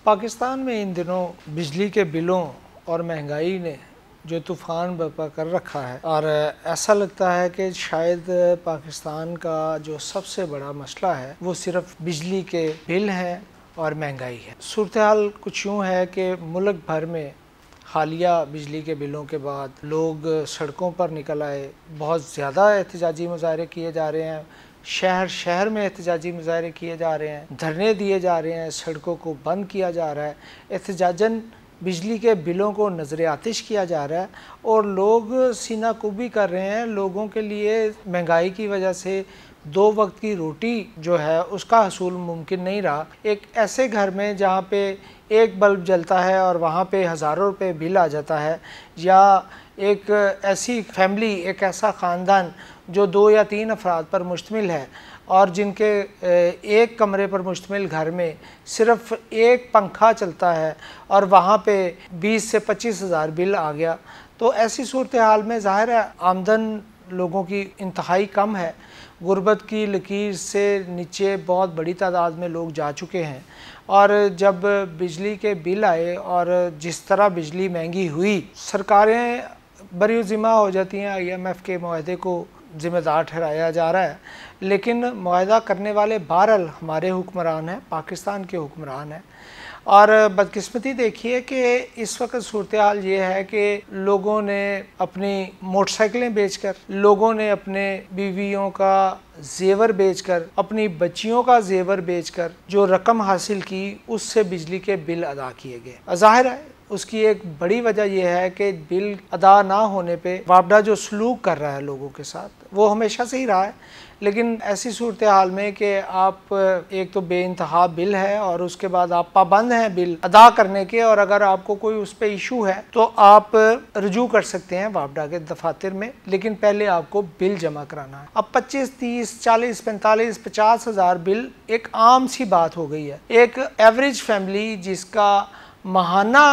पाकिस्तान में इन दिनों बिजली के बिलों और महंगाई ने जो तूफ़ान बर्पा कर रखा है, और ऐसा लगता है कि शायद पाकिस्तान का जो सबसे बड़ा मसला है वो सिर्फ बिजली के बिल हैं और महंगाई है। सूरत हाल कुछ यूँ है कि मुल्क भर में हालिया बिजली के बिलों के बाद लोग सड़कों पर निकल आए, बहुत ज़्यादा एहतजाजी मुजाहरे किए जा रहे हैं, शहर शहर में एहतजाजी मुजाहरे किए जा रहे हैं, धरने दिए जा रहे हैं, सड़कों को बंद किया जा रहा है, एहतजाजन बिजली के बिलों को नज़र आतिश किया जा रहा है और लोग सीना कुबी कर रहे हैं। लोगों के लिए महंगाई की वजह से दो वक्त की रोटी जो है उसका हसूल मुमकिन नहीं रहा। एक ऐसे घर में जहाँ पे एक बल्ब जलता है और वहाँ पे हज़ारों रुपए बिल आ जाता है, या एक ऐसी फैमिली, एक ऐसा ख़ानदान जो 2 या 3 अफराद पर मुश्तमिल है और जिनके एक कमरे पर मुश्तमिल घर में सिर्फ एक पंखा चलता है और वहाँ पे 20 से 25 हज़ार बिल आ गया, तो ऐसी सूरत हाल में ज़ाहिर है आमदन लोगों की इंतहाई कम है। गुर्बत की लकीर से नीचे बहुत बड़ी तादाद में लोग जा चुके हैं, और जब बिजली के बिल आए और जिस तरह बिजली महंगी हुई, सरकारें बरी ज़िम्मा हो जाती हैं। IMF के मुआहदे को ज़िम्मेदार ठहराया जा रहा है, लेकिन मुआहदा करने वाले बहरहाल हमारे हुक्मरान हैं, पाकिस्तान के हुक्मरान हैं। और बदकिस्मती देखिए कि इस वक्त सूरत हाल ये है कि लोगों ने अपनी मोटरसाइकिलें बेचकर, लोगों ने अपने बीवियों का जेवर बेचकर, अपनी बच्चियों का जेवर बेचकर जो रकम हासिल की उससे बिजली के बिल अदा किए गए। ज़ाहिर है उसकी एक बड़ी वजह यह है कि बिल अदा ना होने पे वापडा जो सलूक कर रहा है लोगों के साथ वो हमेशा से ही रहा है, लेकिन ऐसी सूरत हाल में कि आप एक तो बेइंतहा बिल है और उसके बाद आप पाबंद हैं बिल अदा करने के, और अगर आपको कोई उस पर इशू है तो आप रजू कर सकते हैं वापडा के दफातर में, लेकिन पहले आपको बिल जमा कराना है। अब 25, 30, 40, 45, 50 हज़ार बिल एक आम सी बात हो गई है। एक एवरेज फैमिली जिसका माहाना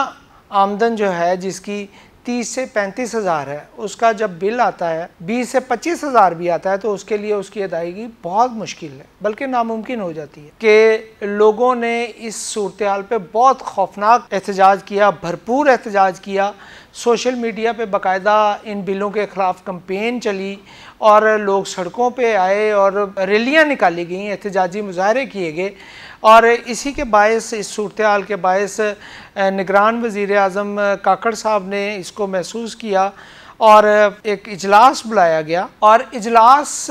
आमदन जो है जिसकी 30 से 35 हज़ार है, उसका जब बिल आता है 20 से 25 हज़ार भी आता है तो उसके लिए उसकी अदायगी बहुत मुश्किल है, बल्कि नामुमकिन हो जाती है। कि लोगों ने इस सूरत हाल पे बहुत खौफनाक एहतजाज किया, भरपूर एहतजाज किया। सोशल मीडिया पे बाकायदा इन बिलों के ख़िलाफ़ कंपेन चली और लोग सड़कों पे आए और रैलियाँ निकाली गई, एहतजाजी मुजाहरे किए गए, और इसी के बायस, इस सूरत हाल के बायस निगरान वज़ीर आज़म काकड़ साहब ने इसको महसूस किया और एक इजलास बुलाया गया, और इजलास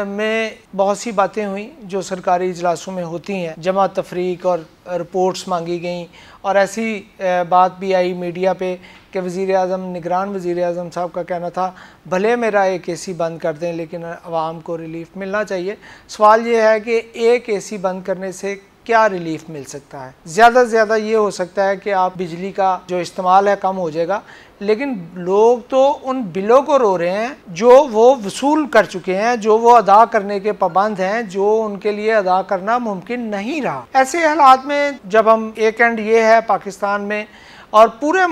में बहुत सी बातें हुई जो सरकारी इजलासों में होती हैं, जमा तफरीक और रिपोर्ट्स मांगी गई, और ऐसी बात भी आई मीडिया पे कि वज़ीर आज़म, निगरान वज़ीर आज़म साहब का कहना था भले मेरा एक AC बंद कर दें लेकिन आवाम को रिलीफ मिलना चाहिए। सवाल ये है कि एक AC बंद करने से क्या रिलीफ मिल सकता है? ज़्यादा से ज़्यादा ये हो सकता है कि आप बिजली का जो इस्तेमाल है कम हो जाएगा, लेकिन लोग तो उन बिलों को रो रहे हैं जो वो वसूल कर चुके हैं, जो वो अदा करने के पाबंद हैं, जो उनके लिए अदा करना मुमकिन नहीं रहा। ऐसे हालात में जब हम, एक एंड ये है पाकिस्तान में और पूरे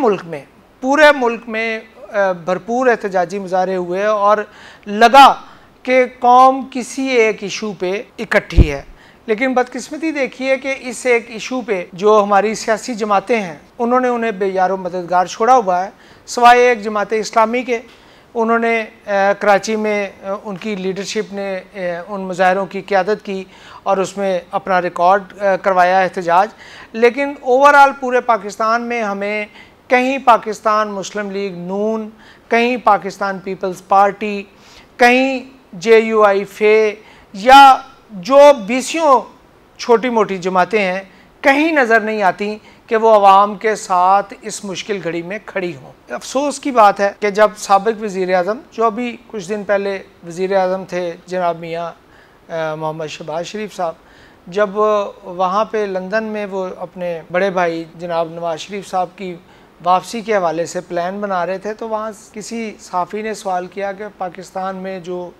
मुल्क में भरपूर एहतजाजी मुजाहरे हुए और लगा कि कौम किसी एक इशू पे इकट्ठी है, लेकिन बदकिस्मती देखिए कि इस एक इशू पे जो हमारी सियासी जमातें हैं उन्होंने उन्हें बेयारो मददगार छोड़ा हुआ है, सिवाय एक जमात इस्लामी के। उन्होंने कराची में उनकी लीडरशिप ने उन मुजाहरों की क़यादत की और उसमें अपना रिकॉर्ड करवाया एहतजाज, लेकिन ओवरऑल पूरे पाकिस्तान में हमें कहीं पाकिस्तान मुस्लिम लीग नून, कहीं पाकिस्तान पीपल्स पार्टी, कहीं JUI या जो 20 छोटी मोटी जमातें हैं कहीं नज़र नहीं आती कि वो आवाम के साथ इस मुश्किल घड़ी में खड़ी हों। अफसोस की बात है कि जब साबिक़ वज़ीर आज़म, जो अभी कुछ दिन पहले वज़ीर आज़म थे जनाब मियाँ मोहम्मद शहबाज शरीफ साहब, जब वहाँ पे लंदन में वो अपने बड़े भाई जनाब नवाज शरीफ साहब की वापसी के हवाले से प्लान बना रहे थे, तो वहाँ किसी सहाफ़ी ने सवाल किया कि पाकिस्तान में जो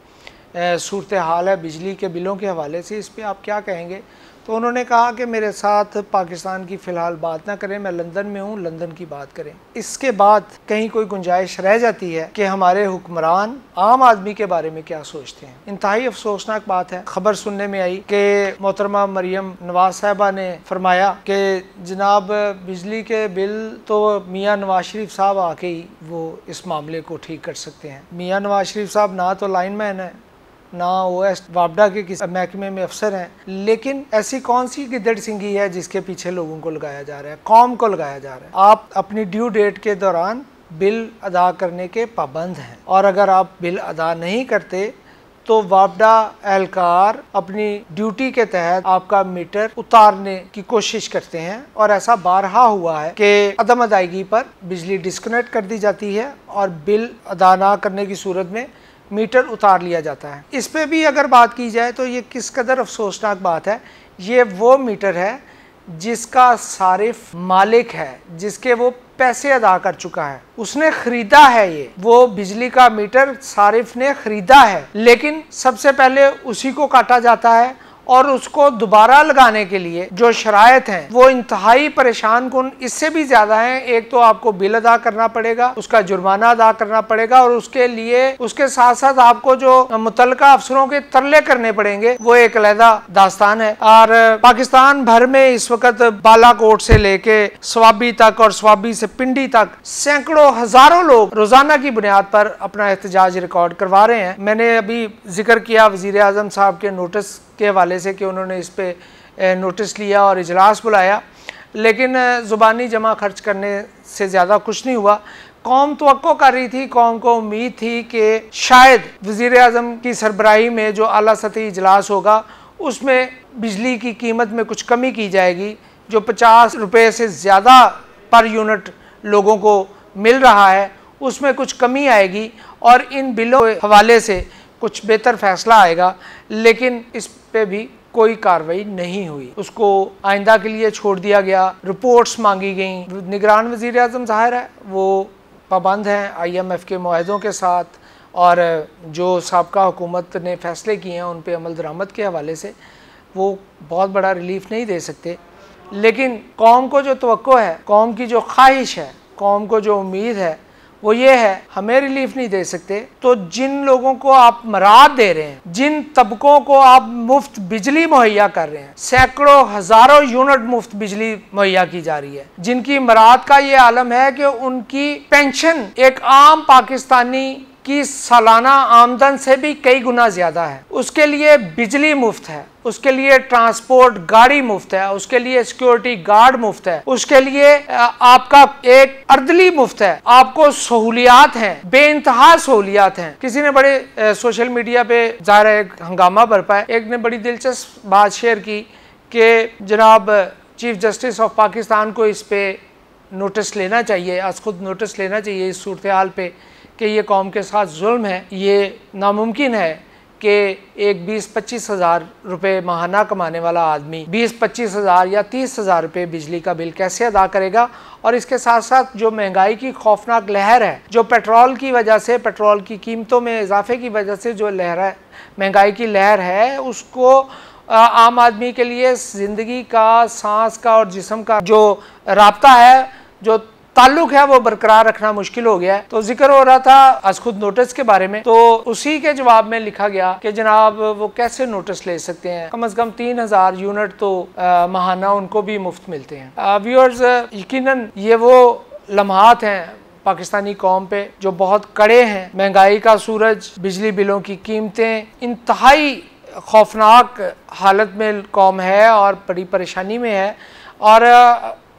सूरत हाल है बिजली के बिलों के हवाले से, इस पर आप क्या कहेंगे? तो उन्होंने कहा कि मेरे साथ पाकिस्तान की फ़िलहाल बात ना करें, मैं लंदन में हूँ, लंदन की बात करें। इसके बाद कहीं कोई गुंजाइश रह जाती है कि हमारे हुक्मरान आम आदमी के बारे में क्या सोचते हैं। इंतहाई अफसोसनाक बात है, खबर सुनने में आई कि मोहतरमा मरियम नवाज साहिबा ने फरमाया कि जनाब बिजली के बिल तो मियाँ नवाज शरीफ साहब आके ही वो इस मामले को ठीक कर सकते हैं। मियाँ नवाज शरीफ साहब ना तो लाइनमैन है, ना OS वापडा के किसी महकमे में अफसर हैं, लेकिन ऐसी कौन सी गिद्दड़ सिंगी है जिसके पीछे लोगों को लगाया जा रहा है, कौम को लगाया जा रहा है। आप अपनी ड्यू डेट के दौरान बिल अदा करने के पाबंद हैं, और अगर आप बिल अदा नहीं करते तो वापडा एहलकार अपनी ड्यूटी के तहत आपका मीटर उतारने की कोशिश करते हैं, और ऐसा बारहा हुआ है कि अदम अदायगी पर बिजली डिस्कनेक्ट कर दी जाती है और बिल अदा ना करने की सूरत में मीटर उतार लिया जाता है। इस पे भी अगर बात की जाए तो ये किस कदर अफसोसनाक बात है। ये वो मीटर है जिसका सारिफ मालिक है, जिसके वो पैसे अदा कर चुका है, उसने खरीदा है। ये वो बिजली का मीटर सारिफ ने खरीदा है, लेकिन सबसे पहले उसी को काटा जाता है, और उसको दोबारा लगाने के लिए जो शरायत हैं वो इंतहाई परेशान कुन इससे भी ज़्यादा हैं। एक तो आपको बिल अदा करना पड़ेगा, उसका जुर्माना अदा करना पड़ेगा, और उसके लिए उसके साथ साथ आपको जो मुतल्लिका अफसरों के तरले करने पड़ेंगे, वो एक अलहदा दास्तान है। और पाकिस्तान भर में इस वक्त बालाकोट से लेके स्वाबी तक और स्वाबी से पिंडी तक सैकड़ों हजारों लोग रोजाना की बुनियाद पर अपना एहतजाज रिकॉर्ड करवा रहे हैं। मैंने अभी जिक्र किया वज़ीर आज़म साहब के नोटिस के हवाले से कि उन्होंने इस पे नोटिस लिया और इजलास बुलाया, लेकिन ज़ुबानी जमा खर्च करने से ज़्यादा कुछ नहीं हुआ। कौम तवक्को कर रही थी, कौम को उम्मीद थी कि शायद वज़ीर आज़म की सरबराही में जो आला सतही इजलास होगा उसमें बिजली की कीमत में कुछ कमी की जाएगी। जो 50 रुपये से ज़्यादा पर यूनिट लोगों को मिल रहा है उसमें कुछ कमी आएगी, और इन बिलों के हवाले से कुछ बेहतर फैसला आएगा। लेकिन इस पे भी कोई कार्रवाई नहीं हुई, उसको आइंदा के लिए छोड़ दिया गया। रिपोर्ट्स मांगी गई, निगरान वज़ीर आज़म ज़ाहिर है वो पाबंद हैं IMF के मुआहदों के साथ, और जो साबका हुकूमत ने फ़ैसले किए हैं उन पे अमल दरामद के हवाले से वो बहुत बड़ा रिलीफ नहीं दे सकते। लेकिन कौम को जो तवक्को है, कौम की जो ख्वाहिश है, कौम को जो उम्मीद है वो ये है, हमें रिलीफ नहीं दे सकते तो जिन लोगों को आप मराद दे रहे हैं, जिन तबकों को आप मुफ्त बिजली मुहैया कर रहे हैं, सैकड़ों हजारों यूनिट मुफ्त बिजली मुहैया की जा रही है, जिनकी मराद का ये आलम है कि उनकी पेंशन एक आम पाकिस्तानी की सालाना आमदन से भी कई गुना ज्यादा है, उसके लिए बिजली मुफ्त है, उसके लिए ट्रांसपोर्ट गाड़ी मुफ्त है, उसके लिए सिक्योरिटी गार्ड मुफ्त है, उसके लिए आपका एक अर्दली मुफ्त है, आपको सहूलियात हैं, बेइंतहा सहूलियात हैं। किसी ने बड़े सोशल मीडिया पे ज़ाहिर है एक हंगामा बरपा है, एक ने बड़ी दिलचस्प बात शेयर की कि जनाब चीफ जस्टिस ऑफ पाकिस्तान को इस पे नोटिस लेना चाहिए, आज खुद नोटिस लेना चाहिए इस सूरत हाल पे कि ये कौम के साथ जुल्म है। ये नामुमकिन है कि एक 20-25 हज़ार रुपये माहाना कमाने वाला आदमी 20-25 हज़ार या 30 हज़ार रुपये बिजली का बिल कैसे अदा करेगा। और इसके साथ साथ जो महंगाई की खौफनाक लहर है, जो पेट्रोल की वजह से, पेट्रोल की कीमतों में इजाफे की वजह से जो लहर है, महंगाई की लहर है, उसको आम आदमी के लिए ज़िंदगी का, सांस का और जिस्म का जो राब्ता है, जो ताल्लुक है, वो बरकरार रखना मुश्किल हो गया है। तो जिक्र हो रहा था आज खुद नोटिस के बारे में, तो उसी के जवाब में लिखा गया कि जनाब वो कैसे नोटिस ले सकते हैं, कम से कम 3000 यूनिट तो माहाना उनको भी मुफ्त मिलते हैं। व्यूअर्स, यकीनन ये वो लम्हात हैं पाकिस्तानी कौम पे जो बहुत कड़े हैं। महंगाई का सूरज, बिजली बिलों की कीमतें, इंतहाई खौफनाक हालत में कौम है और बड़ी परेशानी में है। और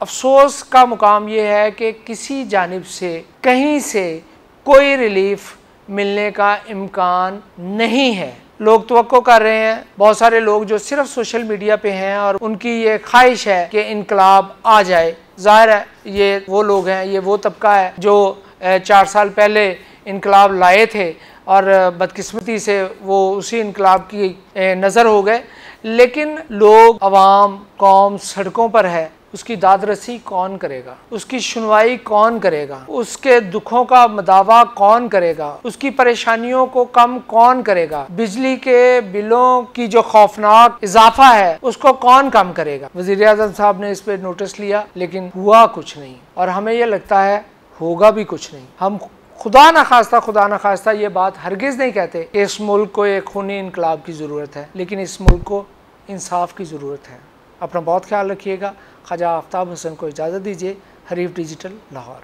अफसोस का मुकाम ये है कि किसी जानिब से, कहीं से कोई रिलीफ मिलने का इम्कान नहीं है। लोग तवक्को कर रहे हैं, बहुत सारे लोग जो सिर्फ सोशल मीडिया पे हैं और उनकी ये ख्वाहिश है कि इनकलाब आ जाए। ज़ाहिर है ये वो लोग हैं, ये वो तबका है जो 4 साल पहले इनकलाब लाए थे और बदकिस्मती से वो उसी इनकलाब की नज़र हो गए। लेकिन लोग, अवाम, कौम सड़कों पर है, उसकी दादरसी कौन करेगा, उसकी सुनवाई कौन करेगा, उसके दुखों का मदावा कौन करेगा, उसकी परेशानियों को कम कौन करेगा, बिजली के बिलों की जो खौफनाक इजाफा है उसको कौन कम करेगा। वज़ीर आज़म साहब ने इस पे नोटिस लिया लेकिन हुआ कुछ नहीं, और हमें यह लगता है होगा भी कुछ नहीं। हम खुदा न खास्ता ये बात हरगिज़ नहीं कहते कि इस मुल्क को एक खूनी इनकलाब की ज़रूरत है, लेकिन इस मुल्क को इंसाफ की ज़रूरत है। अपना बहुत ख्याल रखिएगा। ख्वाजा आफ्ताब हुसैन को इजाज़त दीजिए। हरीफ डिजिटल, लाहौर।